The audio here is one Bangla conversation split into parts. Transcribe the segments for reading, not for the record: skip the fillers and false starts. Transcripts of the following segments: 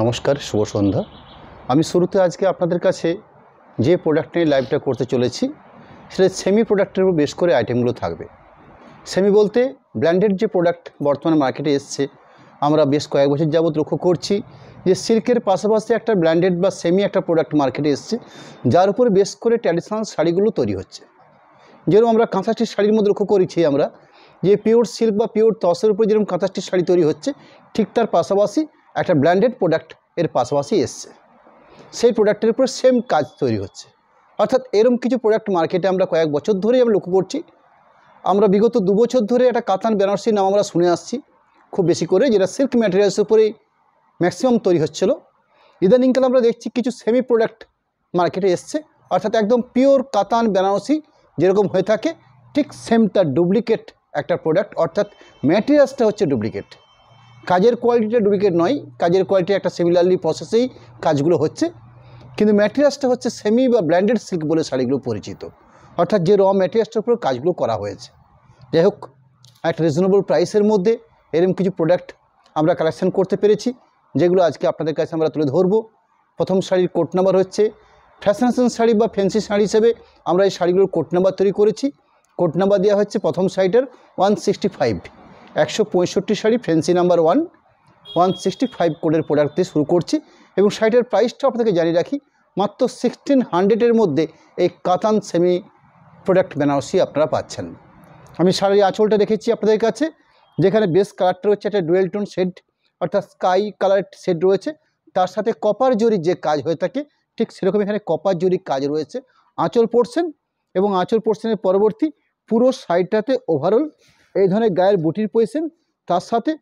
নমস্কার, শুভ সন্ধ্যা। আমি শুরুতে আজকে আপনাদের কাছে যে প্রোডাক্ট নিয়ে লাইভটা করতে চলেছি সেটা সেমি প্রোডাক্টের উপর বেশ করে আইটেমগুলো থাকবে। সেমি বলতে ব্র্যান্ডেড যে প্রোডাক্ট বর্তমানে মার্কেটে এসছে, আমরা বেশ কয়েক বছর যাবত লক্ষ্য করছি যে সিল্কের পাশাপাশি একটা ব্র্যান্ডেড বা সেমি একটা প্রোডাক্ট মার্কেটে এসছে, যার উপরে বেশ করে ট্র্যাডিশনাল শাড়িগুলো তৈরি হচ্ছে। যেরকম আমরা কাঁথাস্টিচ শাড়ির মধ্যে লক্ষ্য করেছি আমরা যে পিওর সিল্ক বা পিওর তসের উপরে যেরকম কাঁথাস্টিচ শাড়ি তৈরি হচ্ছে, ঠিক তার পাশাপাশি একটা ব্র্যান্ডেড প্রোডাক্ট এর পাশাপাশি এসছে, সেই প্রোডাক্টের উপর সেম কাজ তৈরি হচ্ছে। অর্থাৎ এরকম কিছু প্রোডাক্ট মার্কেটে আমরা কয়েক বছর ধরেই আমরা লক্ষ্য করছি। আমরা বিগত 2 বছর ধরে একটা কাতান বেনারসি নাম আমরা শুনে আসছি খুব বেশি করে, যেটা সিল্ক ম্যাটেরিয়ালসের উপরেই ম্যাক্সিমাম তৈরি হচ্ছিলো। ইদানিংকাল আমরা দেখছি কিছু সেমি প্রোডাক্ট মার্কেটে এসছে, অর্থাৎ একদম পিওর কাতান বেনারসি যেরকম হয়ে থাকে ঠিক সেম তার ডুপ্লিকেট একটা প্রোডাক্ট, অর্থাৎ ম্যাটেরিয়ালসটা হচ্ছে ডুপ্লিকেট, কাজের কোয়ালিটিটা ডুপ্লিকেট নয়, কাজের কোয়ালিটি একটা সিমিলারলি প্রসেসেই কাজগুলো হচ্ছে, কিন্তু ম্যাটেরিয়ালসটা হচ্ছে সেমি বা ব্র্যান্ডেড সিল্ক বলে শাড়িগুলো পরিচিত, অর্থাৎ যে র ম্যাটেরিয়ালসটার উপর কাজগুলো করা হয়েছে। যাই হোক, একটা রিজনেবল প্রাইসের মধ্যে এরকম কিছু প্রোডাক্ট আমরা কালেকশন করতে পেরেছি, যেগুলো আজকে আপনাদের কাছে আমরা তুলে ধরবো। প্রথম শাড়ির কোড নাম্বার হচ্ছে ফ্যাশনেশন শাড়ি বা ফ্যান্সি শাড়ি হিসেবে আমরা এই শাড়িগুলোর কোড নাম্বার তৈরি করেছি। কোড নাম্বার দেওয়া হচ্ছে প্রথম শাড়িটার 165, 165 শাড়ি ফ্যান্সি নাম্বার 1, 165 কোডের প্রোডাক্ট দিয়ে শুরু করছি। এবং শাড়িটার প্রাইসটা আপনাদেরকে জানিয়ে রাখি, মাত্র 1600-এর মধ্যে এই কাতান সেমি প্রোডাক্ট বেনারসি আপনারা পাচ্ছেন। আমি শাড়ির আঁচলটা রেখেছি আপনাদের কাছে, যেখানে বেস কালারটা হচ্ছে একটা ডুয়েল টোন শেড, অর্থাৎ স্কাই কালারের শেড রয়েছে, তার সাথে কপার জরির যে কাজ হয়ে থাকে ঠিক সেরকম এখানে কপার জরির কাজ রয়েছে আঁচল পোর্শন। এবং আঁচল পোর্শনের পরবর্তী পুরো সাইডটাতে ওভারঅল এই ধরনের গায়ের বুটির পজিশন, তার সাথে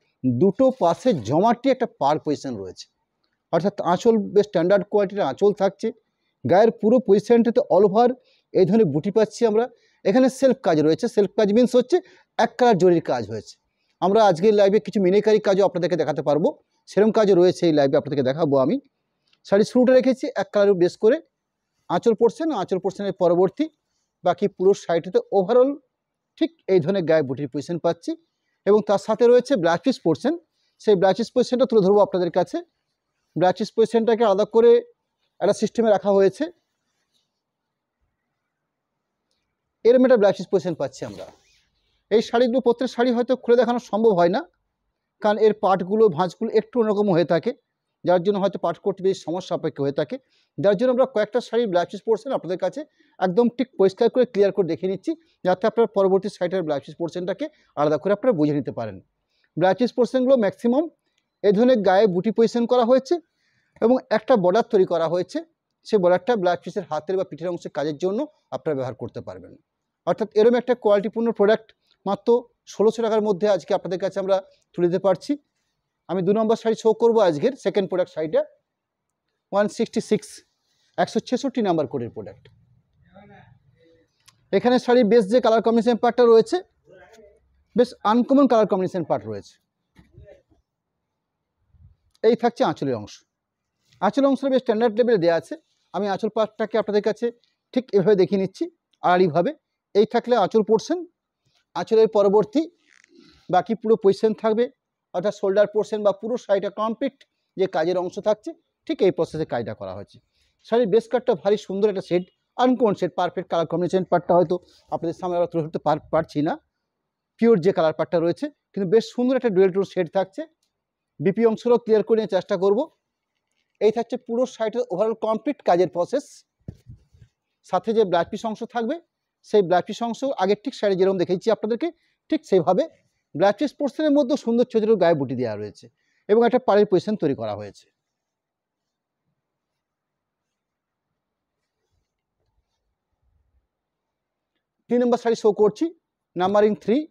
দুটো পাশে জমাটি একটা পার পজিশন রয়েছে, অর্থাৎ আঁচল বেশ স্ট্যান্ডার্ড কোয়ালিটির আঁচল থাকছে। গায়ের পুরো পজিশনটাতে অল ওভার এই ধরনের বুটি পাচ্ছি আমরা। এখানে সেলফ কাজ রয়েছে, সেলফ কাজ মিনস হচ্ছে এক কালার জরির কাজ হয়েছে। আমরা আজকের লাইভে কিছু মিনেকারি কাজও আপনাদেরকে দেখাতে পারবো, সেরকম কাজও রয়েছে এই লাইভে আপনাদেরকে দেখাবো। আমি শাড়ির শুরুটা রেখেছি এক কালারের বেস করে আঁচল পোর্শন, আঁচল পোর্শনের পরবর্তী বাকি পুরো সাইডটাতে ওভারঅল ঠিক এই ধরনের গায়ে বুটির পজিশন পাচ্ছি। এবং তার সাথে রয়েছে ব্লাউজ পিস পোর্শন, সেই ব্লাউজ পিস পোর্শনটা তুলে ধরবো আপনাদের কাছে। ব্লাউজ পিস পোর্শনটাকে আলাদা করে একটা সিস্টেমে রাখা হয়েছে, এরম একটা ব্লাউজ পিস পোর্শন পাচ্ছি আমরা। এই শাড়িগুলো প্রত্যেক শাড়ি হয়তো খুলে দেখানো সম্ভব হয় না, কারণ এর পার্টগুলো ভাঁজগুলো একটু অন্যরকম হয়ে থাকে, যার জন্য হয়তো পার্ট করতে বেশি সমস্যা সাপেক্ষ হয়ে থাকে। যার জন্য আমরা কয়েকটা শাড়ির ব্লাউজ পিস পোর্শন আপনাদের কাছে একদম ঠিক পরিষ্কার করে ক্লিয়ার করে দেখে নিচ্ছি, যাতে আপনার পরবর্তী শাড়িটার ব্লাউজ পিস পোর্শনটাকে আলাদা করে আপনারা বুঝে নিতে পারেন। ব্লাউজ পিস পোর্শনগুলো ম্যাক্সিমাম এই ধরনের গায়ে বুটি পজিশন করা হয়েছে এবং একটা বর্ডার তৈরি করা হয়েছে, সেই বর্ডারটা ব্লাউজ পিসের হাতের বা পিঠের অংশের কাজের জন্য আপনারা ব্যবহার করতে পারবেন। অর্থাৎ এরকম একটা কোয়ালিটিপূর্ণ প্রোডাক্ট মাত্র 1600 টাকার মধ্যে আজকে আপনাদের কাছে আমরা তুলে দিতে পারছি। আমি 2 নম্বর শাড়ি শো করবো আজকের সেকেন্ড প্রোডাক্ট শাড়িটা 166, 166 নাম্বার কোডের প্রোডাক্ট। এখানে শাড়ির বেশ যে কালার কম্বিনেশন পার্টটা রয়েছে বেশ আনকমন কালার কম্বিনেশন পার্ট রয়েছে। এই থাকছে আঁচলের অংশ, আঁচল অংশটা বেশ স্ট্যান্ডার্ড লেভেলে দেওয়া আছে। আমি আঁচল পার্টটাকে আপনাদের কাছে ঠিক এভাবে দেখিয়ে নিচ্ছি আড়াআড়িভাবে। এই থাকলে আঁচল পোর্শন, আঁচলের পরবর্তী বাকি পুরো পজিশন থাকবে, অর্থাৎ শোল্ডার পোর্শন বা পুরো শাড়িটা কমপ্লিট যে কাজের অংশ থাকছে ঠিক এই প্রসেসে কাজটা করা হয়েছে। শাড়ির বেস কাটটা ভারী সুন্দর একটা shade, uncommon shade, perfect colour combination পার্টটা হয়তো আপনাদের সামনে আমরা তুলে ধরতে পারছি না পিওর যে কালার পার্টটা রয়েছে, কিন্তু বেশ সুন্দর একটা ডুয়েল টোন শেড থাকছে। বিপি অংশটাও ক্লিয়ার করে নেওয়ার চেষ্টা করব। এই থাকছে পুরো শাড়িটার ওভারঅল কমপ্লিট কাজের প্রসেস, সাথে যে ব্লাউজ পিস অংশ থাকবে সেই ব্লাউজ পিস অংশ আগের ঠিক শাড়ি যেরকম দেখেছি আপনাদেরকে ঠিক সেইভাবে ব্লাউজ পিস পোর্শনের মধ্যে সুন্দর ছোট ছোট গায়ে বুটি দেওয়া রয়েছে এবং একটা পাড়ের পজিশন তৈরি করা হয়েছে। তিন নম্বর শাড়ি শো করছি নাম্বারিং 3,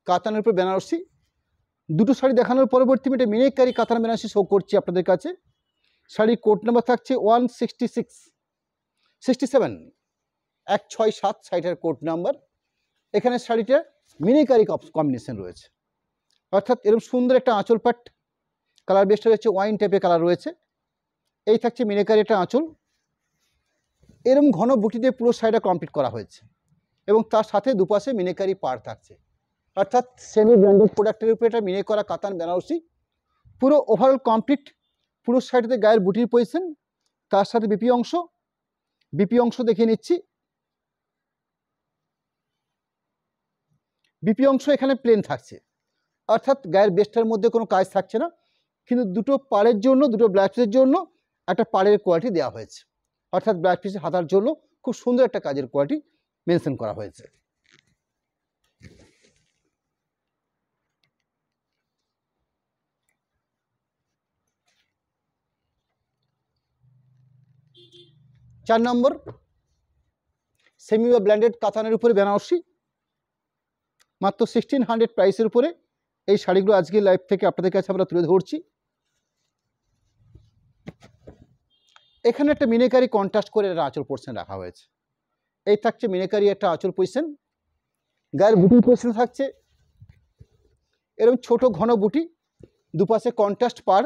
কাতানের উপর বেনারসি। দুটো শাড়ি দেখানোর পরবর্তী মিনিটে মিনেকারি কাতান বেনারসি শো করছি আপনাদের কাছে। শাড়ির কোড নাম্বার থাকছে 166, 67, 167 শাড়িটার কোড নাম্বার। এখানে শাড়িটা মিনেকারি কম্বিনেশন রয়েছে, অর্থাৎ এরকম সুন্দর একটা আঁচল পাট, কালার বেসটা রয়েছে ওয়াইন টাইপের কালার রয়েছে। এই থাকছে মিনেকারি একটা আঁচল, এরকম ঘন বুটি দিয়ে পুরো শাড়িটা কমপ্লিট করা হয়েছে এবং তার সাথে দুপাশে মিনেকারি পাড় থাকছে, অর্থাৎ সেমি ব্র্যান্ডেড প্রোডাক্টের উপরে এটা মিনে করা কাতান বেনারসি পুরো ওভারঅল কমপ্লিট, পুরো সাইডে গায়ের বুটির পজিশন, তার সাথে বিপি অংশ দেখিয়ে নিচ্ছি। বিপি অংশ এখানে প্লেন থাকছে, অর্থাৎ গায়ের বেস্টটার মধ্যে কোনো কাজ থাকছে না, কিন্তু দুটো পাড়ের জন্য, দুটো ব্লাউজ পিসের জন্য একটা পাড়ের কোয়ালিটি দেওয়া হয়েছে, অর্থাৎ ব্লাউজ পিসের হাতার জন্য খুব সুন্দর একটা কাজের কোয়ালিটি মেনশন করা হয়েছে। চার নম্বর, সেমি বা ব্ল্যান্ডেড কাতানের উপরে বেনারসি, মাত্র 1600 প্রাইসের উপরে এই শাড়িগুলো আজকে লাইভ থেকে আপনাদের কাছে আমরা তুলে ধরছি। এখানে একটা মিনেকারি কন্ট্রাস্ট করে একটা আঁচল পোর্শন রাখা হয়েছে, এই থাকছে মিনেকারি একটা আঁচল পজিশন, গায়ের বুটির পজিশন থাকছে এরকম ছোট ঘন বুটি, দুপাশে কন্ট্রাস্ট পার,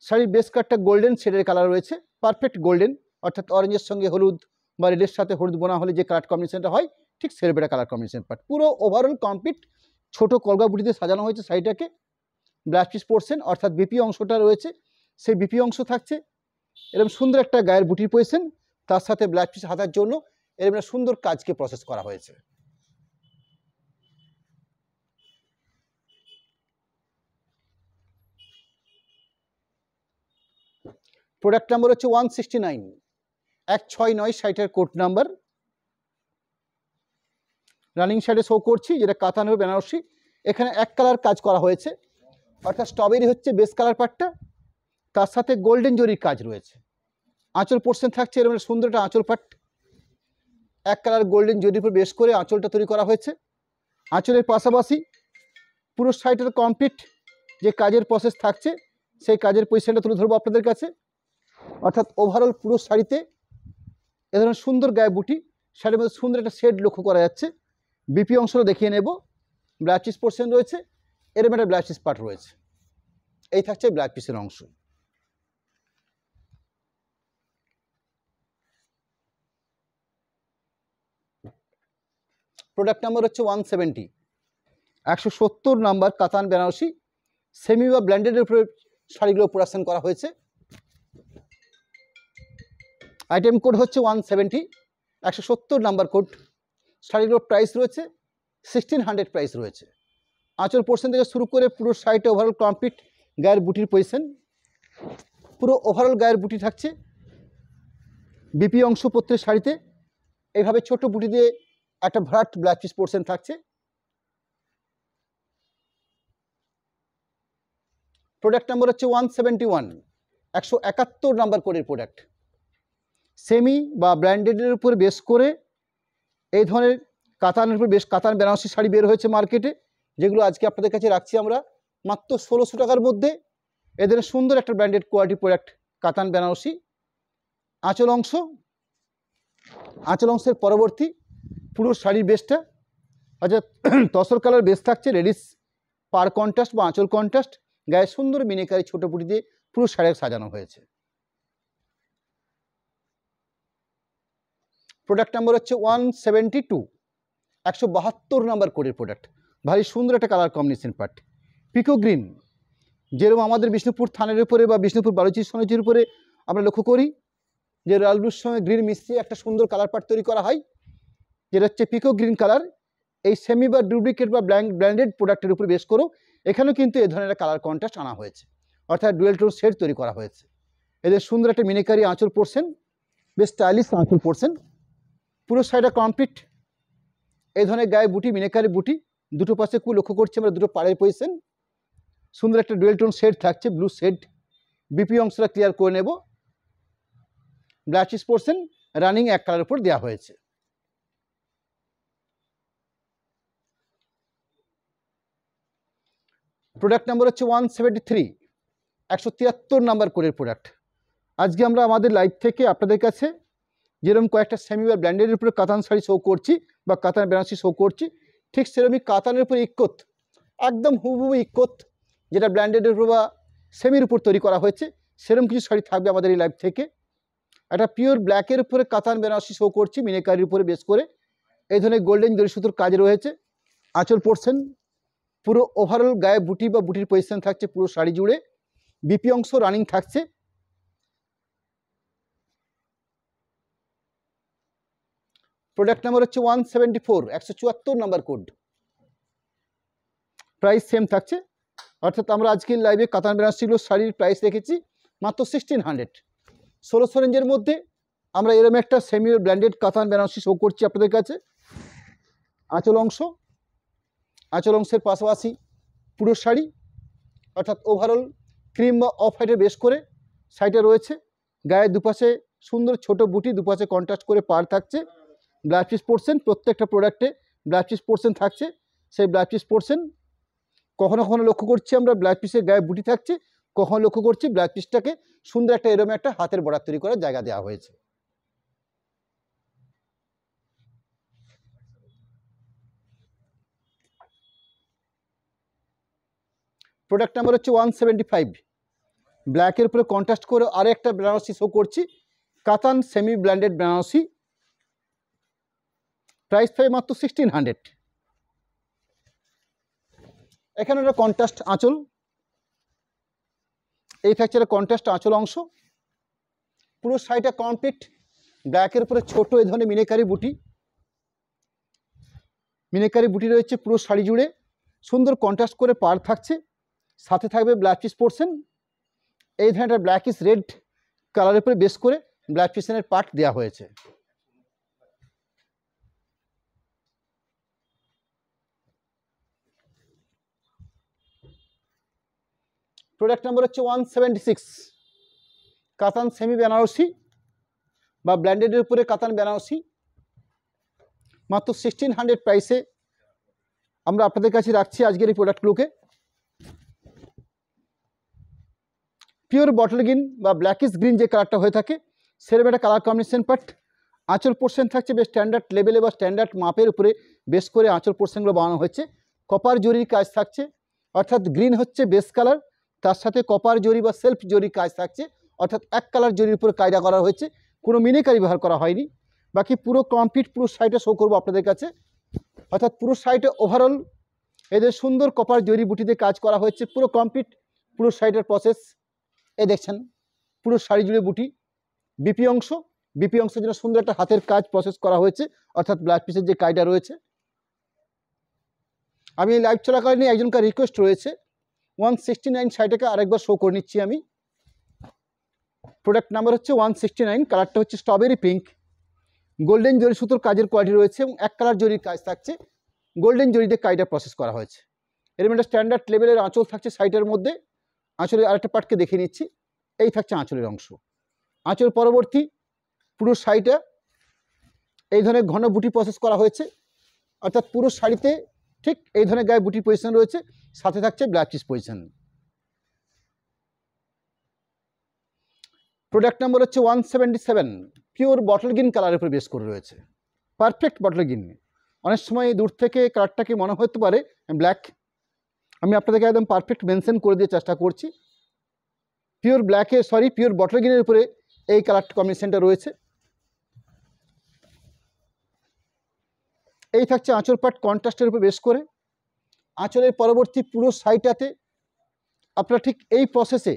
শাড়ির বেস কাটটা গোল্ডেন শেডের কালার রয়েছে, পারফেক্ট গোল্ডেন, অর্থাৎ অরেঞ্জের সঙ্গে হলুদ বা রেডের সাথে হলুদ বোনা হলে যে কালার কম্বিনেশনটা হয় ঠিক সেরকম কালার কম্বিনেশন পার্ট। পুরো ওভারঅল কমপ্লিট ছোট কলগা বুটিতে সাজানো হয়েছে শাড়িটাকে। ব্লাউজ পিস পোর্শন অর্থাৎ বিপি অংশটা রয়েছে, সেই বিপি অংশ থাকছে এরকম সুন্দর একটা গায়ের বুটির পজিশন, তার সাথে ব্লাউজ পিস হাতার জন্য এরকম একটা সুন্দর কাজকে প্রসেস করা হয়েছে। প্রোডাক্ট নাম্বার হচ্ছে 169, 169 শাড়িটার code number, running sari show করছি যেটা কাতান হবে বেনারসি। এখানে এক কালার কাজ করা হয়েছে, অর্থাৎ স্ট্রবেরি হচ্ছে বেস কালার পার্টটা, তার সাথে গোল্ডেন জরির কাজ রয়েছে। আঁচল পোর্শন থাকছে এরকম সুন্দর একটা আঁচল পাট, এক কালার গোল্ডেন জরির উপর বেস করে আঁচলটা তৈরি করা হয়েছে। আঁচলের পাশাপাশি পুরো সাইডের কমপ্লিট যে কাজের প্রসেস থাকছে সেই কাজের পজিশনটা তুলে ধরবো আপনাদের কাছে, অর্থাৎ ওভারঅল পুরো শাড়িতে এ ধরনের সুন্দর গায়ে বুটি, শাড়ির মধ্যে সুন্দর একটা শেড লক্ষ্য করা যাচ্ছে। বিপি অংশটা দেখিয়ে নেব, ব্লাউজ পিস পোর্শন রয়েছে, এরকম একটা ব্লাউজ পিস পার্ট রয়েছে, এই থাকছে ব্লাউজ পিসের অংশ। প্রোডাক্ট নাম্বার হচ্ছে 170, 170 নাম্বার কাতান বেনারসি, সেমি বা ব্ল্যান্ডেডের উপরে শাড়িগুলো প্রোডাকশন করা হয়েছে। আইটেম কোড হচ্ছে 170, 170 নাম্বার কোড। শাড়িগুলোর প্রাইস রয়েছে 1600 প্রাইস রয়েছে। আঁচল পোর্শন থেকে শুরু করে পুরো শাড়িটা ওভারঅল কমপ্লিট গায়ের বুটির পজিশন, পুরো ওভারঅল গায়ের বুটি থাকছে। বিপি অংশ প্রত্যেক শাড়িতে এইভাবে ছোট বুটি দিয়ে একটা ভরাট ব্লাউজ পিস পোর্শন থাকছে। প্রোডাক্ট নাম্বার হচ্ছে 171, 171 নাম্বার কোডের প্রোডাক্ট। সেমি বা ব্র্যান্ডেডের উপর বেস করে এই ধরনের কাতানের উপর বেশ কাতান বেনারসি শাড়ি বের হয়েছে মার্কেটে, যেগুলো আজকে আপনাদের কাছে রাখছি আমরা মাত্র 1600 টাকার মধ্যে। এদের সুন্দর একটা ব্র্যান্ডেড কোয়ালিটি প্রোডাক্ট কাতান বেনারসি। আঁচল অংশের পরবর্তী পুরো শাড়ির বেসটা অর্থাৎ তসর কালার বেস থাকছে, রেডিস পার কন্ট্রাস্ট বা আঁচল কন্ট্রাস্ট, গায়ে সুন্দর মিনিকারি ছোটো পুটি দিয়ে পুরো শাড়ি সাজানো হয়েছে। প্রোডাক্ট নাম্বার হচ্ছে 172, 172 নাম্বার কোডের প্রোডাক্ট। ভারী সুন্দর একটা কালার কম্বিনেশন পার্ট, পিকো গ্রিন। যেরকম আমাদের বিষ্ণুপুর থানের উপরে বা বিষ্ণুপুর বালুচি সমিতির উপরে আমরা লক্ষ্য করি যে লাল ব্লুর সঙ্গে গ্রিন মিশিয়ে একটা সুন্দর কালার পার্ট তৈরি করা হয়, যেটা হচ্ছে পিকো গ্রিন কালার। এই সেমি বা ডুপ্লিকেট বা ব্র্যান্ডেড প্রোডাক্টের উপর বেশ করেও এখানেও কিন্তু এ ধরনের কালার কন্ট্রাস্ট আনা হয়েছে, অর্থাৎ ডুয়েল টোন শেড তৈরি করা হয়েছে। এদের সুন্দর একটা মিনিকারি আঁচল পোর্শন, বেশ স্টাইলিশ আঁচল পোর্শন, পুরো শাড়িটা কমপ্লিট এই ধরনের গায়ে বুটি, মিনিকারি বুটি, দুটো পাশে খুব লক্ষ্য করছি আমরা দুটো পাড়ের পজিশন, সুন্দর একটা ডুয়েল টোন শেড থাকছে, ব্লু শেড। বিপি অংশটা ক্লিয়ার করে নেব। ব্লাউজ পিস পোর্শন রানিং এক কালার উপর দেওয়া হয়েছে। প্রোডাক্ট নাম্বার হচ্ছে 173, 173 নাম্বার কোডের প্রোডাক্ট। আজকে আমরা আমাদের লাইভ থেকে আপনাদের কাছে যেরকম কয়েকটা সেমি বা ব্র্যান্ডের উপরে কাতান শাড়ি শো করছি বা কাতান বেনারসি শো করছি, ঠিক সেরকমই কাতানের উপর ইক্কত, একদম হুবহু ইক্কত, যেটা ব্র্যান্ডেডের উপর বা সেমির উপর তৈরি করা হয়েছে, সেরকম কিছু শাড়ি থাকবে আমাদের এই লাইভ থেকে। একটা পিওর ব্ল্যাকের উপরে কাতান বেনারসি শো করছি, মিনিকারির উপরে বেশ করে এই ধরনের গোল্ডেন জরি সুতোর কাজ রয়েছে। আঁচল পোর্শন পুরো ওভারঅল গায়ে বুটি বা বুটির পজিশন থাকছে পুরো শাড়ি জুড়ে। বিপি অংশ রানিং থাকছে। প্রোডাক্ট নাম্বার হচ্ছে 174, 174 নাম্বার কোড। প্রাইস সেম থাকছে, অর্থাৎ আমরা আজকের লাইভে কাতান বেনারসিগুলো শাড়ির প্রাইস রেখেছি মাত্র 1600। 1600 রেঞ্জের মধ্যে আমরা এরকম একটা সেমি ব্র্যান্ডেড কাতান বেনারসি শো করছি আপনাদের কাছে। আঁচল অংশের পাশাপাশি পুরো শাড়ি, অর্থাৎ ওভারঅল ক্রিম বা অফ হোয়াইটে বেশ করে শাড়িটা রয়েছে। গায়ের দুপাশে সুন্দর ছোট বুটি, দুপাশে কন্ট্রাস্ট করে পাড় থাকছে। ব্লাউজ পিস পোর্শন, প্রত্যেকটা প্রোডাক্টে ব্লাউজ পিস পোর্শন থাকছে। সেই ব্লাউজ পিস পোর্শন কখনো কখনো লক্ষ্য করছি আমরা ব্লাউজ পিসের গায়ে বুটি থাকছে, কখনো লক্ষ্য করছি ব্লাউজ পিসটাকে সুন্দর একটা এরকম একটা হাতের বর্ডার তৈরি করার জায়গা দেওয়া হয়েছে। প্রোডাক্ট নাম্বার হচ্ছে 175। ব্ল্যাকের উপরে কন্ট্রাস্ট করে আরও একটা বেনারসি শো করছি, কাতান সেমি ব্র্যান্ডেড বেনারসি। প্রাইস পাই মাত্র 1600। এখানে একটা কন্ট্রাস্ট আঁচল, এই থাকছে একটা কন্ট্রাস্ট আঁচল অংশ। পুরো শাড়িটা কমপ্লিট ব্ল্যাকের উপরে ছোট এই ধরনের মিনেকারি বুটি রয়েছে পুরো শাড়ি জুড়ে। সুন্দর কন্ট্রাস্ট করে পাড় থাকছে, সাথে থাকবে ব্লাউজ পিস পোর্শন। এই ধরনের ব্ল্যাক ইস রেড কালারের উপরে বেস করে ব্লাউজ পিসের পার্ট দেওয়া হয়েছে। প্রোডাক্ট নাম্বার হচ্ছে 176। কাতান সেমি বেনারসি বা ব্র্যান্ডেডের উপরে কাতান বেনারসি মাত্র 1600 প্রাইসে আমরা আপনাদের কাছে রাখছি আজকের এই প্রোডাক্টগুলোকে। পিওর বটল গ্রিন বা ব্ল্যাকিশ গ্রিন যে কালারটা হয়ে থাকে সেরকম একটা কালার কম্বিনেশন পার্ট। আঁচল পোর্শন থাকছে বেশ স্ট্যান্ডার্ড লেভেলে বা স্ট্যান্ডার্ড মাপের উপরে বেশ করে আঁচল পোর্শনগুলো বানানো হয়েছে। কপার জরির কাজ থাকছে, অর্থাৎ গ্রিন হচ্ছে বেস কালার, তার সাথে কপার জরি বা সেলফ জরির কাজ থাকছে, অর্থাৎ এক কালার জরির উপরে কায়দা করা হয়েছে, কোনো মিনেকারি ব্যবহার করা হয়নি। বাকি পুরো কমপ্লিট পুরো শাড়িটা শো করবো আপনাদের কাছে, অর্থাৎ পুরো শাড়িটা ওভারঅল এদের সুন্দর কপার জরি বুটিতে কাজ করা হয়েছে। পুরো কমপ্লিট পুরো শাড়িটার প্রসেস এই দেখছেন, পুরো শাড়ি জুড়ে বুটি। বিপি অংশের জন্য সুন্দর একটা হাতের কাজ প্রসেস করা হয়েছে, অর্থাৎ ব্লাউজ পিসের যে কায়দা রয়েছে। আমি লাইভ চলাকালীন একজনকার রিকোয়েস্ট রয়েছে 169 শাড়িটাকে আরেকবার শো করে নিচ্ছি আমি। প্রোডাক্ট নাম্বার হচ্ছে 169, কালারটা হচ্ছে স্ট্রবেরি পিঙ্ক। গোল্ডেন জরি সুতোর কাজের কোয়ালিটি রয়েছে এবং এক কালার জরির কাজ থাকছে, গোল্ডেন জরিতে কাজটা প্রসেস করা হয়েছে। এরকম একটা স্ট্যান্ডার্ড লেভেলের আঁচল থাকছে শাড়িটার মধ্যে। আঁচলের আরেকটা পার্টকে দেখে নিচ্ছি, এই থাকছে আঁচলের অংশ। আঁচল পরবর্তী পুরো শাড়িটা এই ধরনের ঘন বুটি প্রসেস করা হয়েছে, অর্থাৎ পুরো শাড়িতে ঠিক এই ধরনের গায়ে বুটি পজিশন রয়েছে, সাথে থাকছে blouse piece position. Product number হচ্ছে 177। পিওর বটল গ্রিন কালারের উপরে বেস করে রয়েছে, পারফেক্ট বটল গ্রিন। অনেক সময় দূর থেকে কালারটাকে মনে হতে পারে ব্ল্যাক, আমি আপনাদেরকে একদম পারফেক্ট মেনশন করে দিয়ে চেষ্টা করছি। পিওর বটল গ্রিনের উপরে এই কালার কম্বিনেশনটা রয়েছে। এই থাকছে আঁচল পাট কন্ট্রাস্টের উপর বেস করে। আঁচলের পরবর্তী পুরো শাড়িটাতে আপনারা ঠিক এই প্রসেসে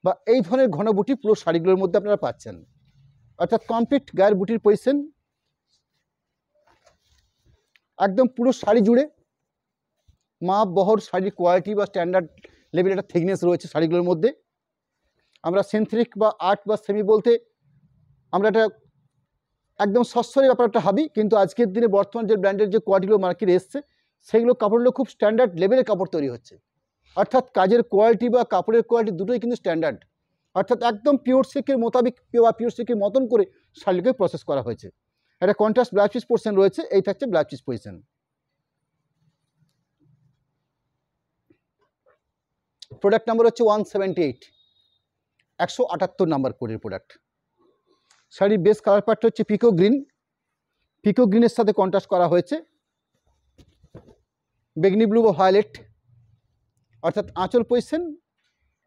বা এই ধরনের ঘন বুটি পুরো শাড়িগুলোর মধ্যে আপনারা পাচ্ছেন, অর্থাৎ কমপ্লিট গায়ের বুটির পজিশন একদম পুরো শাড়ি জুড়ে। মাপ বহর শাড়ির কোয়ালিটি বা স্ট্যান্ডার্ড লেভেল একটা থিকনেস রয়েছে শাড়িগুলোর মধ্যে। আমরা সিনথেটিক বা আর্ট বা সেমি বলতে আমরা এটা একদম সস্তার ব্যাপার একটা ভাবি, কিন্তু আজকের দিনে বর্তমান যে ব্র্যান্ডের যে কোয়ালিটিগুলো মার্কেটে এসছে সেগুলো কাপড়গুলো খুব স্ট্যান্ডার্ড লেভেলের কাপড় তৈরি হচ্ছে, অর্থাৎ কাজের কোয়ালিটি বা কাপড়ের কোয়ালিটি দুটোই কিন্তু স্ট্যান্ডার্ড, অর্থাৎ একদম পিওর সিল্কের মোতাবিক বা পিওর সিল্কের মতন করে শাড়িকে প্রসেস করা হয়েছে। একটা কন্ট্রাস্ট ব্লাউজ পিস পোর্শন রয়েছে, এই থাকছে blouse piece position. Product number হচ্ছে 178, 178 নাম্বার কোডের প্রোডাক্ট। শাড়ির বেস কালার পার্টটা হচ্ছে পিকো গ্রিনের সাথে কন্ট্রাস্ট করা হয়েছে বেগনি ব্লু বা ভায়োলেট, অর্থাৎ আঁচল পজিশন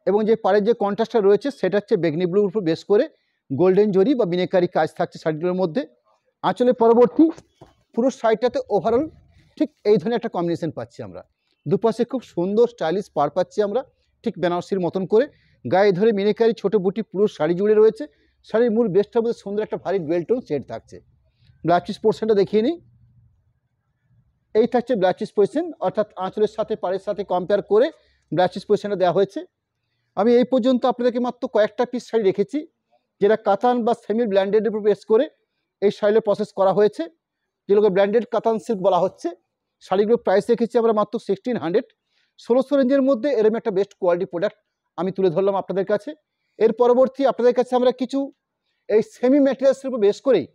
এবং যে পাড়ের যে কন্ট্রাস্টটা রয়েছে সেটা হচ্ছে বেগনি ব্লুর উপর বেস করে গোল্ডেন জরি বা মিনেকারি কাজ থাকছে শাড়িগুলোর মধ্যে। আঁচলের পরবর্তী পুরো শাড়িটাতে ওভারঅল ঠিক এই ধরনের একটা কম্বিনেশন পাচ্ছি আমরা। দুপাশে খুব সুন্দর স্টাইলিশ পাড় পাচ্ছি আমরা, ঠিক বেনারসির মতন করে গায়ে ধরে মিনিকারি ছোটো বুটি পুরো শাড়ি জুড়ে রয়েছে। শাড়ির মূল বেস্টটার মধ্যে সুন্দর একটা ভারী ডুয়েল টোন শেড থাকছে। ব্লাউজ পিস পোর্শনটা দেখিয়ে নিই। এই থাকছে ব্লাউজ পিস পোর্শন, অর্থাৎ আঁচলের সাথে পাড়ের সাথে কম্পেয়ার করে ব্লাউজ পিস পোর্শনটা দেওয়া হয়েছে। আমি এই পর্যন্ত আপনাদেরকে মাত্র কয়েকটা পিস শাড়ি রেখেছি যেটা কাতান বা সেমি ব্ল্যান্ডেডের উপর বেস করে এই শাড়ির প্রসেস করা হয়েছে, যেগুলোকে ব্র্যান্ডেড কাতান সিল্ক বলা হচ্ছে। শাড়িগুলোর প্রাইস রেখেছি আমরা মাত্র 1600। 1600 রেঞ্জের মধ্যে এরকম একটা বেস্ট কোয়ালিটি প্রোডাক্ট আমি তুলে ধরলাম আপনাদের কাছে। এর পরবর্তী আপনাদের কাছে আমরা কিছু এই সেমি ম্যাটেরিয়ালসের উপর বেস করেই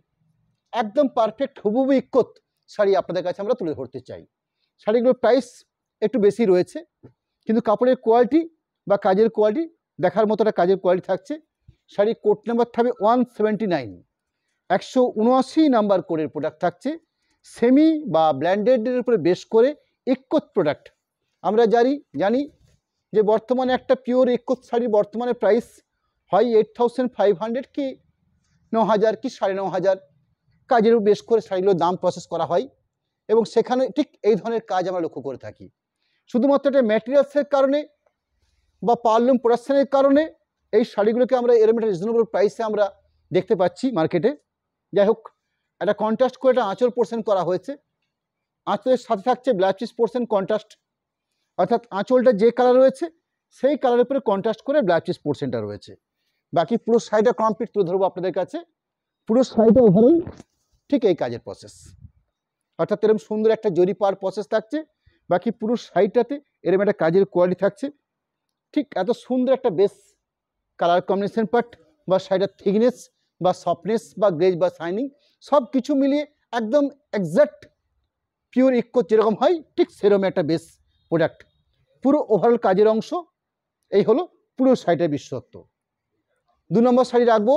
একদম পারফেক্ট হুবহু ইক্কত শাড়ি আপনাদের কাছে আমরা তুলে ধরতে চাই। শাড়িগুলোর প্রাইস একটু বেশি রয়েছে, কিন্তু কাপড়ের কোয়ালিটি বা কাজের কোয়ালিটি দেখার মতো একটা কাজের কোয়ালিটি থাকছে। শাড়ির কোড নাম্বার থাকবে 179, 179 নাম্বার কোডের প্রোডাক্ট থাকছে। সেমি বা ব্ল্যান্ডেডের উপরে বেস করে ইক্কত প্রোডাক্ট। আমরা জানি যে বর্তমানে একটা পিওর ইক্কত শাড়ির বর্তমানে প্রাইস হয় 8500 কি 9000 কি 9500 কাজের উপর বেস করে শাড়িগুলোর দাম প্রসেস করা হয়, এবং সেখানে ঠিক এই ধরনের কাজ আমরা লক্ষ্য করে থাকি। শুধুমাত্র একটা ম্যাটেরিয়ালসের কারণে বা পারলুম প্রোডাকশনের কারণে এই শাড়িগুলোকে আমরা এরকম একটা রিজনেবল প্রাইসে আমরা দেখতে পাচ্ছি মার্কেটে। যাই হোক, একটা কন্ট্রাস্ট করে একটা আঁচল পোর্শন করা হয়েছে। আঁচলের সাথে থাকছে ব্লাউজ পিস পোর্শন কন্ট্রাস্ট, অর্থাৎ আঁচলটা যে কালার রয়েছে সেই কালারের উপরে কন্ট্রাস্ট করে ব্লাউজ পিস পোর্শনটা রয়েছে। বাকি পুরো শাড়িটা কমপ্লিট তুলে ধরবো আপনাদের কাছে। পুরো শাড়িটা ওভারঅল ঠিক এই কাজের প্রসেস, অর্থাৎ এরকম সুন্দর একটা জরি পাওয়ার প্রসেস থাকছে। বাকি পুরো শাড়িটাতে এরকম একটা কাজের কোয়ালিটি থাকছে। ঠিক এত সুন্দর একটা বেস কালার কম্বিনেশন পার্ট বা শাড়িটার থিকনেস বা সফটনেস বা গ্লেজ বা শাইনিং সব কিছু মিলিয়ে একদম এক্স্যাক্ট পিওর ইক্কত যেরকম হয় ঠিক সেরকম একটা বেস প্রোডাক্ট। পুরো ওভারঅল কাজের অংশ এই হলো পুরো শাড়িটার বিশেষত্ব। 2 নম্বর শাড়ি রাখবো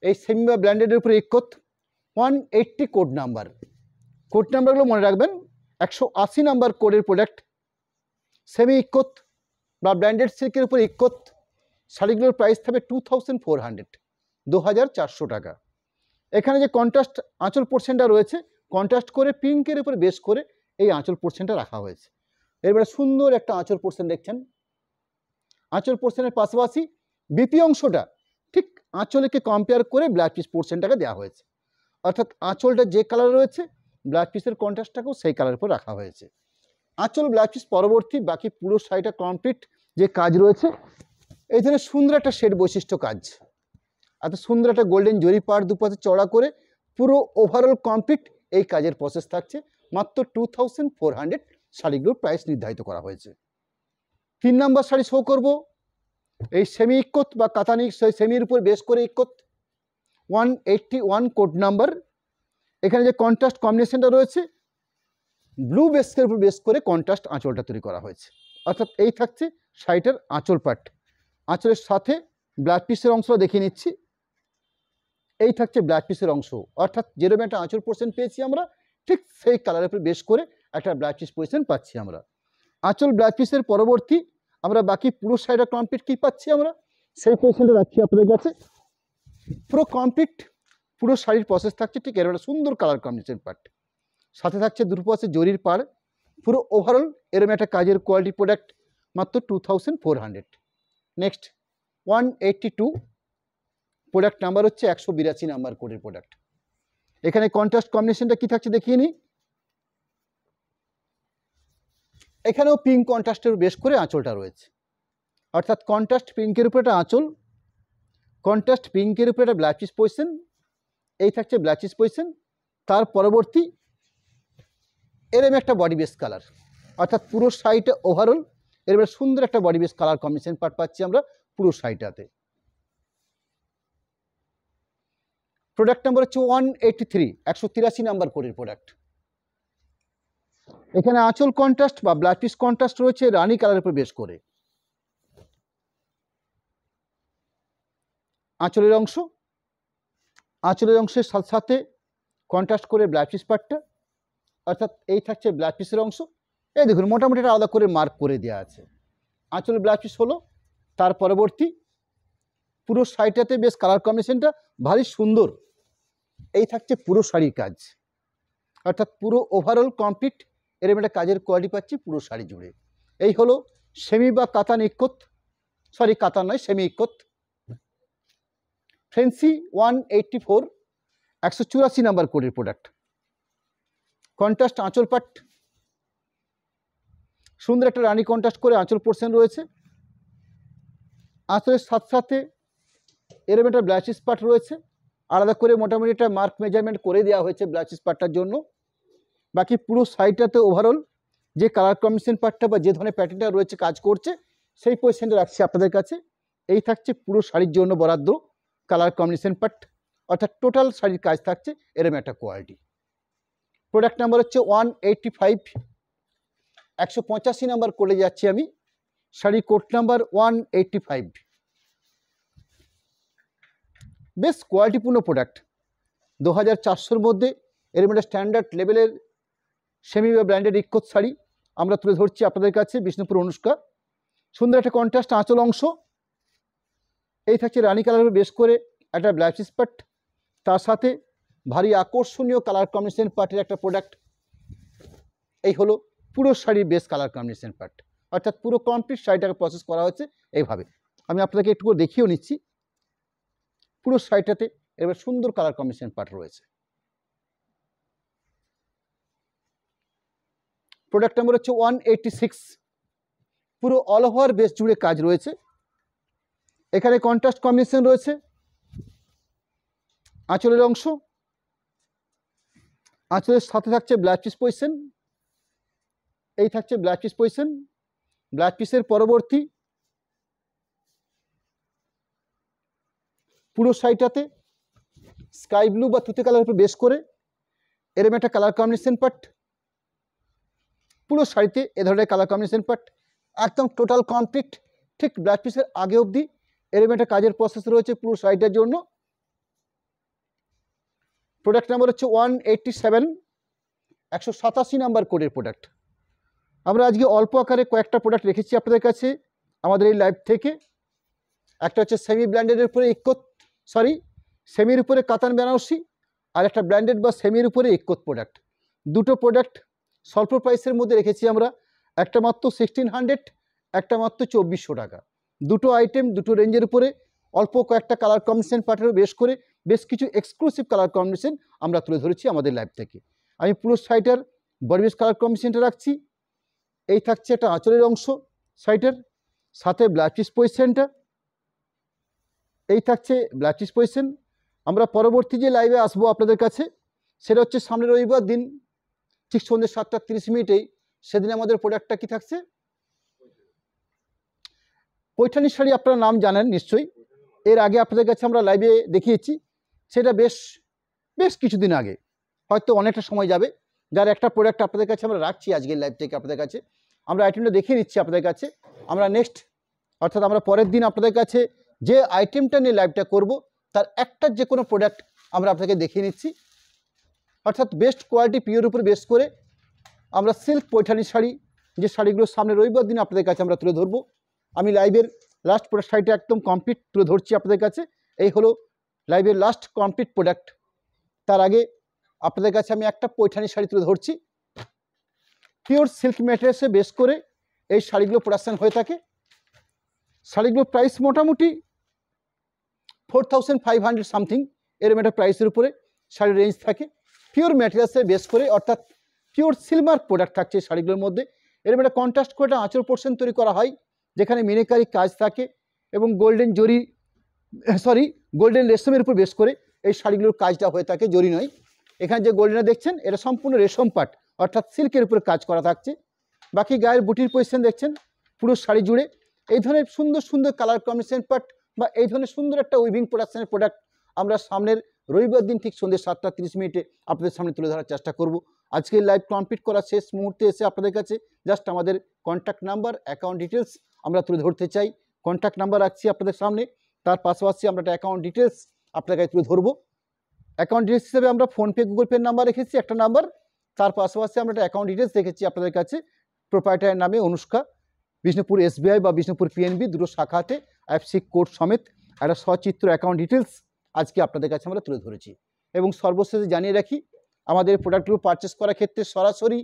এই সেমি বা ব্ল্যান্ডেডের উপরে ইক্কত 180 কোড নাম্বার। কোড নাম্বারগুলো মনে রাখবেন। 180 নাম্বার কোডের প্রোডাক্ট সেমি ইক্কত বা ব্র্যান্ডেড সিল্কের উপর ইক্কত। শাড়িগুলোর প্রাইস থাকবে 2400, 2400 টাকা। এখানে যে কন্ট্রাস্ট আঁচল পোর্শনটা রয়েছে কন্ট্রাস্ট করে পিঙ্কের উপর বেস করে এই আঁচল পোর্শনটা রাখা হয়েছে। এরপরে সুন্দর একটা আঁচল পোর্শন দেখছেন। আঁচল পোর্শনের পাশাপাশি বিপি অংশটা ঠিক আঁচলকে কম্পেয়ার করে ব্লাউজ পিস পোর্শনটাকে দেওয়া হয়েছে, অর্থাৎ আঁচলটা যে কালার রয়েছে ব্লাউজ পিসের কন্ট্রাস্টটাকেও সেই কালারের উপর রাখা হয়েছে। আঁচল ব্লাউজ পিস পরবর্তী বাকি পুরো শাড়িটা কমপ্লিট যে কাজ রয়েছে এই ধরনের সুন্দর একটা শেড বৈশিষ্ট্য কাজ, এত সুন্দর একটা গোল্ডেন জরি পাড় দুপাশে চড়া করে পুরো ওভারঅল কমপ্লিট এই কাজের প্রসেস থাকছে। মাত্র 2400 শাড়িগুলোর প্রাইস নির্ধারিত করা হয়েছে। 3 নম্বর শাড়ি শো করব এই সেমি ইক্কত বা কাতানি সেমির উপর বেস করে ইক্কত 181 কোড নাম্বার। এখানে যে কন্ট্রাস্ট কম্বিনেশনটা রয়েছে ব্লু বেসের উপর বেস করে কন্ট্রাস্ট আঁচলটা তৈরি করা হয়েছে, অর্থাৎ এই থাকছে শাড়িটার আঁচল পাট। আঁচলের সাথে ব্লাউজ পিসের অংশটা দেখিয়ে নিচ্ছি। এই থাকছে ব্লাউজ পিসের অংশ, অর্থাৎ যেরকম একটা আঁচল পোর্শন পেয়েছি আমরা ঠিক সেই কালারের উপর বেস করে একটা ব্লাউজ পিস পোর্শন পাচ্ছি আমরা। আঁচল ব্লাউজ পিসের পরবর্তী আমরা বাকি পুরো শাড়িটা কমপ্লিট কী পাচ্ছি আমরা সেই পোর্শনটা রাখছি আপনাদের কাছে। পুরো কমপ্লিট পুরো শাড়ির প্রসেস থাকছে ঠিক এরকম একটা সুন্দর কালার কম্বিনেশন পার্ট, সাথে থাকছে দুপাশে জরির পাড়। পুরো ওভারঅল এরকম একটা কাজের কোয়ালিটি প্রোডাক্ট মাত্র 2400। নেক্সট 182 প্রোডাক্ট নাম্বার হচ্ছে 182 নাম্বার কোডের প্রোডাক্ট। এখানে কন্ট্রাস্ট কম্বিনেশনটা কী থাকছে দেখিয়ে নিই। এখানেও পিঙ্ক কন্ট্রাস্টের বেশ করে আঁচলটা রয়েছে, অর্থাৎ কন্ট্রাস্ট পিঙ্কের উপরে একটা আঁচল, কন্ট্রাস্ট পিঙ্কের উপরে একটা ব্লাউজ পিস পজিশন। এই থাকছে ব্লাউজ পিস পজিশন, তার পরবর্তী এরকম একটা বডি বেস কালার, অর্থাৎ পুরো শাড়িটা ওভারঅল এরকম সুন্দর একটা body base colour combination part পাচ্ছি আমরা পুরো শাড়িটাতে। প্রোডাক্ট নাম্বার হচ্ছে 183, 183 নাম্বার কোডের প্রোডাক্ট। এখানে আঁচল কন্ট্রাস্ট বা ব্লাউজ পিস কন্ট্রাস্ট রয়েছে রানী কালারের উপর বেস করে। আঁচলের অংশের সাথে সাথে কন্ট্রাস্ট করে ব্লাউজ পিস পার্টটা, অর্থাৎ এই থাকছে ব্লাউজ পিসের অংশ। এই দেখুন মোটামুটি এটা আলাদা করে মার্ক করে দেওয়া আছে। আঁচলের ব্লাউজ পিস হলো, তার পরবর্তী পুরো শাড়িটাতে বেশ কালার কম্বিনেশনটা ভারী সুন্দর। এই থাকছে পুরো শাড়ির কাজ, অর্থাৎ পুরো ওভারঅল কমপ্লিট এরকম একটা কাজের কোয়ালিটি পাচ্ছি পুরো শাড়ি জুড়ে। এই হলো সেমি বা কাতান ইক্কত সরি কাতান নয়, সেমি ইক্কত। ফ্যান্সি 184, 184 নাম্বার কোডের প্রোডাক্ট। কন্ট্রাস্ট আঁচল পাট, সুন্দর একটা রানী কন্ট্রাস্ট করে আঁচল পোর্শন রয়েছে। আঁচলের সাথে সাথে এরকম একটা ব্লাউজ পার্ট রয়েছে, আলাদা করে মোটামুটি একটা মার্ক মেজারমেন্ট করে দেওয়া হয়েছে ব্লাউজ পার্টটার জন্য। বাকি পুরো সাইডটাতে ওভারঅল যে কালার কম্বিনেশন পার্টটা বা যে ধরনের প্যাটার্নটা রয়েছে কাজ করছে সেই পজিশনটা রাখছি আপনাদের কাছে। এই থাকছে পুরো শাড়ির জন্য বরাদ্দ কালার কম্বিনেশন পার্ট, অর্থাৎ টোটাল শাড়ির কাজ থাকছে এরকম একটা কোয়ালিটি। প্রোডাক্ট নাম্বার হচ্ছে 185, 185 নাম্বার করে যাচ্ছি আমি। Sari code number 185। বেশ কোয়ালিটিপূর্ণ প্রোডাক্ট, 2400-র মধ্যে এরকম একটা স্ট্যান্ডার্ড লেভেলের সেমি বা ব্র্যান্ডেড ইক্কত শাড়ি আমরা তুলে ধরছি আপনাদের কাছে। বিষ্ণুপুর অনুষ্কা, সুন্দর একটা কন্ট্রাস্ট আঁচল অংশ। এই থাকছে রানী কালারের বেশ করে একটা ব্লাউজ পার্ট, তার সাথে ভারী আকর্ষণীয় কালার কম্বিনেশন পার্টের একটা প্রোডাক্ট। এই হলো পুরো শাড়ির বেস কালার কম্বিনেশন পার্ট, অর্থাৎ পুরো কমপ্লিট শাড়িটাকে প্রসেস করা হচ্ছে এইভাবে। আমি আপনাদেরকে একটু দেখিয়েও নিচ্ছি। পুরো শাড়িটাতে এবার সুন্দর কালার কম্বিনেশন পার্ট রয়েছে। প্রোডাক্ট নাম্বার হচ্ছে 186, পুরো অল ওভার বেস জুড়ে কাজ রয়েছে। এখানে কন্ট্রাস্ট কম্বিনেশন রয়েছে আঁচলের অংশ, আঁচলের সাথে থাকছে ব্লাউজ পিস পজিশন। এই থাকছে ব্লাউজ পিস পজিশন। ব্লাউজ পিসের পরবর্তী পুরো শাড়িটাতে স্কাই ব্লু বা তুতে কালার উপর বেস করে এরকম একটা কালার কম্বিনেশন পার্ট। পুরো শাড়িতে এ ধরনের কালার কম্বিনেশন পার্ট একদম টোটাল কমপ্লিট। ঠিক ব্লাউজ পিসের আগে অবধি এরকম একটা কাজের প্রসেস রয়েছে পুরো শাড়িটার জন্য। প্রোডাক্ট নাম্বার হচ্ছে 187, 187 নাম্বার কোডের প্রোডাক্ট। আমরা আজকে অল্প আকারে কয়েকটা প্রোডাক্ট রেখেছি আপনাদের কাছে আমাদের এই লাইভ থেকে। একটা হচ্ছে সেমি ব্র্যান্ডেডের উপরে ইক্কত, সরি সেমির উপরে কাতান বেনারসি, আর একটা ব্র্যান্ডেড বা সেমির উপরে ইক্কত প্রোডাক্ট। দুটো প্রোডাক্ট স্বল্প প্রাইসের মধ্যে রেখেছি আমরা, একটা মাত্র 1600, একটা মাত্র 2400 টাকা। দুটো আইটেম দুটো রেঞ্জের উপরে অল্প কয়েকটা কালার কম্বিনেশন পার্টের বেশ করে বেশ কিছু এক্সক্লুসিভ কালার কম্বিনেশন আমরা তুলে ধরেছি আমাদের লাইভ থেকে। আমি পুরো শাড়িটার বরবেশ কালার কম্বিনেশনটা রাখছি। এই থাকছে একটা আঁচলের অংশ শাড়িটার, সাথে ব্লাউজ পিস পজিশনটা। এই থাকছে ব্লাউজ পিস পজিশন। আমরা পরবর্তী যে লাইভে আসবো আপনাদের কাছে সেটা হচ্ছে সামনের রবিবার দিন ঠিক সন্ধ্যে 7:30 সেদিন আমাদের প্রোডাক্টটা কি থাকছে, পৈঠানি শাড়ি। আপনারা নাম জানেন নিশ্চয়ই, এর আগে আপনাদের কাছে আমরা লাইভে দেখিয়েছি। সেটা বেশ কিছুদিন আগে, হয়তো অনেকটা সময় যাবে, যার একটা প্রোডাক্ট আপনাদের কাছে আমরা রাখছি আজকের লাইভ থেকে আপনাদের কাছে। আমরা আইটেমটা দেখিয়ে নিচ্ছি আপনাদের কাছে। আমরা নেক্সট অর্থাৎ আমরা পরের দিন আপনাদের কাছে যে আইটেমটা নিয়ে লাইভটা করব তার একটা যে কোনো প্রোডাক্ট আমরা আপনাকে দেখিয়ে নিচ্ছি। অর্থাৎ বেস্ট কোয়ালিটি পিওর উপর বেস করে আমরা সিল্ক পৈঠানি শাড়ি, যে শাড়িগুলো সামনে রবিবার দিন আপনাদের কাছে আমরা তুলে ধরবো। আমি লাইভের লাস্ট প্রোডাক্ট শাড়িটা একদম কমপ্লিট তুলে ধরছি আপনাদের কাছে। এই হলো লাইভের লাস্ট কমপ্লিট প্রোডাক্ট। তার আগে আপনাদের কাছে আমি একটা পৈঠানি শাড়ি তুলে ধরছি। পিওর সিল্ক ম্যাটেরিয়ালসে বেস করে এই শাড়িগুলো প্রোডাকশান হয়ে থাকে। শাড়িগুলোর প্রাইস মোটামুটি 4500 সামথিং এরকম একটা প্রাইসের উপরে শাড়ির রেঞ্জ থাকে। পিওর ম্যাটেরিয়ালসে বেস করে, অর্থাৎ পিওর সিলমার্ক প্রোডাক্ট থাকছে শাড়িগুলোর মধ্যে। এরকম একটা কন্ট্রাস্ট করে একটা আঁচল পোর্শন তৈরি করা হয় যেখানে মিনেকারি কাজ থাকে এবং গোল্ডেন রেশমের উপর বেস করে এই শাড়িগুলোর কাজটা হয়ে থাকে, জরি নয়। এখানে যে গোল্ডেনটা দেখছেন এটা সম্পূর্ণ রেশম পাট, অর্থাৎ সিল্কের উপরে কাজ করা থাকছে। বাকি গায়ের বুটির পজিশন দেখছেন পুরো শাড়ি জুড়ে এই ধরনের সুন্দর সুন্দর কালার কম্বিনেশন পাট বা এই ধরনের সুন্দর একটা উইভিং প্রোডাকশনের প্রোডাক্ট আমরা সামনের রবিবার দিন ঠিক সন্ধ্যে 7:30 আপনাদের সামনে তুলে ধরার চেষ্টা করব। আজকের লাইভ কমপ্লিট করার শেষ মুহূর্তে এসে আপনাদের কাছে জাস্ট আমাদের কন্ট্যাক্ট নাম্বার, অ্যাকাউন্ট ডিটেলস আমরা তুলে ধরতে চাই। কন্ট্যাক্ট নাম্বার রাখছি আপনাদের সামনে, তার পাশাপাশি আমরা একটা অ্যাকাউন্ট ডিটেলস আপনার কাছে তুলে ধরবো। অ্যাকাউন্ট ডিটেলস হিসেবে আমরা ফোনপে, গুগল পের নাম্বার রেখেছি একটা নাম্বার, তার পাশাপাশি আমরা একটা অ্যাকাউন্ট ডিটেলস রেখেছি আপনাদের কাছে প্রোপ্রাইটারের নামে অনুষ্কা। বিষ্ণুপুর SBI বা বিষ্ণুপুর PNB দুটো শাখাতে IFSC কোড সমেত একটা সচিত্র অ্যাকাউন্ট ডিটেলস আজকে আপনাদের কাছে আমরা তুলে ধরেছি। এবং সর্বশেষে জানিয়ে রাখি, আমাদের প্রোডাক্টগুলো পারচেস করার ক্ষেত্রে সরাসরি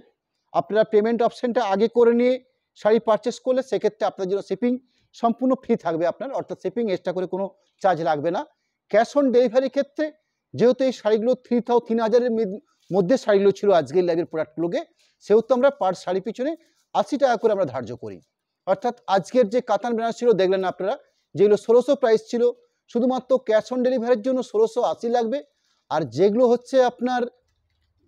আপনারা পেমেন্ট অপশানটা আগে করে নিয়ে শাড়ি পারচেস করলে সেক্ষেত্রে আপনার জন্য শিপিং সম্পূর্ণ ফ্রি থাকবে আপনার, অর্থাৎ শিপিং এক্সট্রা করে কোনো চার্জ লাগবে না। ক্যাশ অন ডেলিভারির ক্ষেত্রে যেহেতু এই শাড়িগুলো 3,000-এর মধ্যে শাড়িগুলো ছিল আজকের লাইভের প্রোডাক্টগুলোকে, সেহেতু আমরা পার শাড়ি পিছনে 80 টাকা করে আমরা ধার্য করি। অর্থাৎ আজকের যে কাতান বেনারসি ছিল দেখলেন আপনারা, যেগুলো 1600 প্রাইস ছিল, শুধুমাত্র ক্যাশ অন ডেলিভারির জন্য 1680 লাগবে। আর যেগুলো হচ্ছে আপনার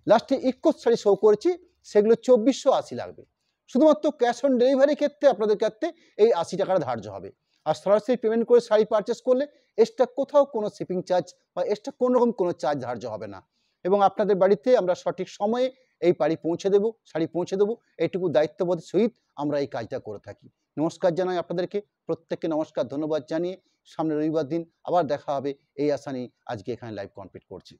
লাস্টে ইকোস শাড়ি শো করেছি, সেগুলো 2480 লাগবে। শুধুমাত্র ক্যাশ অন ডেলিভারির ক্ষেত্রে আপনাদের ক্ষেত্রে এই 80 টাকাটা ধার্য হবে। আর সরাসরি পেমেন্ট করে শাড়ি পারচেস করলে এক্সট্রা কোথাও কোনো শিপিং চার্জ বা এক্সট্রা কোনোরকম কোনো চার্জ ধার্য হবে না। এবং আপনাদের বাড়িতে আমরা সঠিক সময়ে এই শাড়ি পৌঁছে দেবো, এইটুকু দায়িত্ববোধের সহিত আমরা এই কাজটা করে থাকি। নমস্কার জানাই আপনাদেরকে, প্রত্যেককে নমস্কার, ধন্যবাদ জানিয়ে সামনের রবিবার দিন আবার দেখা হবে এই আশা নিয়ে আজকে এখানে লাইভ কমপ্লিট করছি।